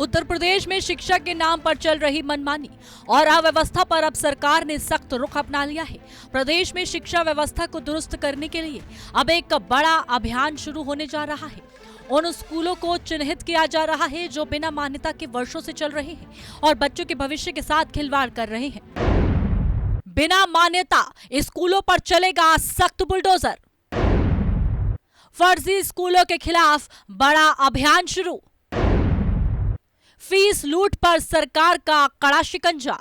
उत्तर प्रदेश में शिक्षा के नाम पर चल रही मनमानी और अव्यवस्था पर अब सरकार ने सख्त रुख अपना लिया है। प्रदेश में शिक्षा व्यवस्था को दुरुस्त करने के लिए अब एक बड़ा अभियान शुरू होने जा रहा है। उन स्कूलों को चिन्हित किया जा रहा है जो बिना मान्यता के वर्षों से चल रहे हैं और बच्चों के भविष्य के साथ खिलवाड़ कर रहे हैं। बिना मान्यता स्कूलों पर चलेगा सख्त बुलडोजर। फर्जी स्कूलों के खिलाफ बड़ा अभियान शुरू। फीस लूट पर सरकार का कड़ा शिकंजा।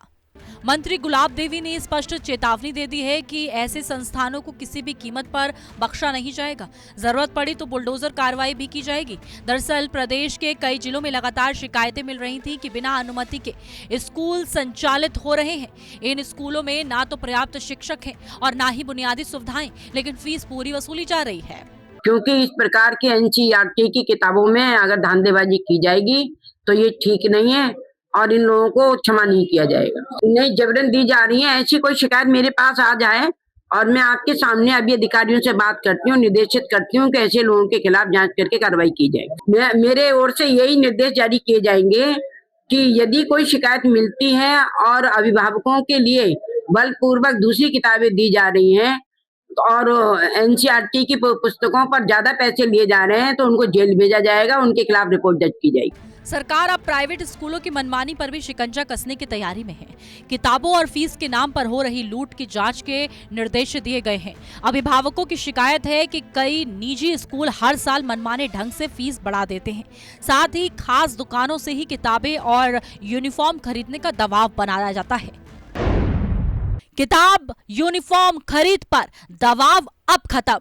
मंत्री गुलाब देवी ने स्पष्ट चेतावनी दे दी है कि ऐसे संस्थानों को किसी भी कीमत पर बख्शा नहीं जाएगा। जरूरत पड़ी तो बुलडोजर कार्रवाई भी की जाएगी। दरअसल प्रदेश के कई जिलों में लगातार शिकायतें मिल रही थी कि बिना अनुमति के स्कूल संचालित हो रहे हैं। इन स्कूलों में ना तो पर्याप्त शिक्षक हैं और ना ही बुनियादी सुविधाएं, लेकिन फीस पूरी वसूली जा रही है। क्योंकि इस प्रकार के एनसीईआरटी की किताबों में अगर धांधेबाजी की जाएगी तो ये ठीक नहीं है और इन लोगों को क्षमा नहीं किया जाएगा। नहीं जबरन दी जा रही है। ऐसी कोई शिकायत मेरे पास आ जाए और मैं आपके सामने अभी अधिकारियों से बात करती हूँ, निर्देशित करती हूँ कि ऐसे लोगों के खिलाफ जांच करके कार्रवाई की जाए। मेरे ओर से यही निर्देश जारी किए जाएंगे कि यदि कोई शिकायत मिलती है और अभिभावकों के लिए बलपूर्वक दूसरी किताबें दी जा रही हैं और एनसीईआरटी की पुस्तकों पर ज्यादा पैसे लिए जा रहे हैं तो उनको जेल भेजा जाएगा, उनके खिलाफ रिपोर्ट दर्ज की जाएगी। सरकार अब प्राइवेट स्कूलों की मनमानी पर भी शिकंजा कसने की तैयारी में है। किताबों और फीस के नाम पर हो रही लूट की जांच के निर्देश दिए गए हैं। अभिभावकों की शिकायत है कि कई निजी स्कूल हर साल मनमाने ढंग से फीस बढ़ा देते हैं। साथ ही खास दुकानों से ही किताबें और यूनिफॉर्म खरीदने का दबाव बनाया जाता है। किताब यूनिफॉर्म खरीद पर दबाव अब खत्म।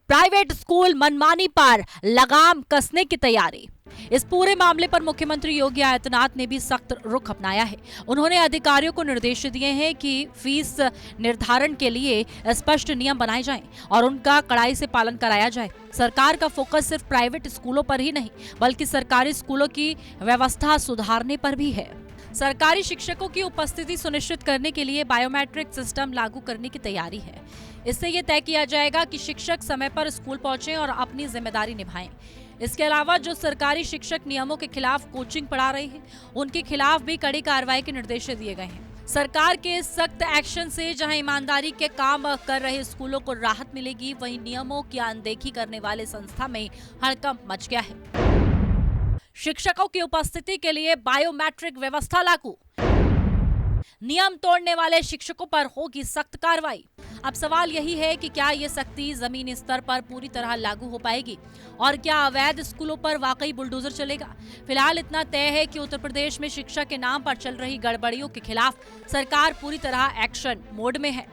प्राइवेट स्कूल मनमानी पर लगाम कसने की तैयारी। इस पूरे मामले पर मुख्यमंत्री योगी आदित्यनाथ ने भी सख्त रुख अपनाया है। उन्होंने अधिकारियों को निर्देश दिए हैं कि फीस निर्धारण के लिए स्पष्ट नियम बनाए जाएं और उनका कड़ाई से पालन कराया जाए। सरकार का फोकस सिर्फ प्राइवेट स्कूलों पर ही नहीं बल्कि सरकारी स्कूलों की व्यवस्था सुधारने पर भी है। सरकारी शिक्षकों की उपस्थिति सुनिश्चित करने के लिए बायोमेट्रिक सिस्टम लागू करने की तैयारी है। इससे यह तय किया जाएगा कि शिक्षक समय पर स्कूल पहुंचें और अपनी जिम्मेदारी निभाएं। इसके अलावा जो सरकारी शिक्षक नियमों के खिलाफ कोचिंग पढ़ा रहे हैं उनके खिलाफ भी कड़ी कार्रवाई के निर्देश दिए गए हैं। सरकार के सख्त एक्शन से जहां ईमानदारी के काम कर रहे स्कूलों को राहत मिलेगी, वहीं नियमों की अनदेखी करने वाले संस्था में हड़कंप मच गया है। शिक्षकों की उपस्थिति के लिए बायोमेट्रिक व्यवस्था लागू। नियम तोड़ने वाले शिक्षकों पर होगी सख्त कार्रवाई। अब सवाल यही है कि क्या ये सख्ती जमीनी स्तर पर पूरी तरह लागू हो पाएगी और क्या अवैध स्कूलों पर वाकई बुलडोजर चलेगा। फिलहाल इतना तय है कि उत्तर प्रदेश में शिक्षा के नाम पर चल रही गड़बड़ियों के खिलाफ सरकार पूरी तरह एक्शन मोड में है।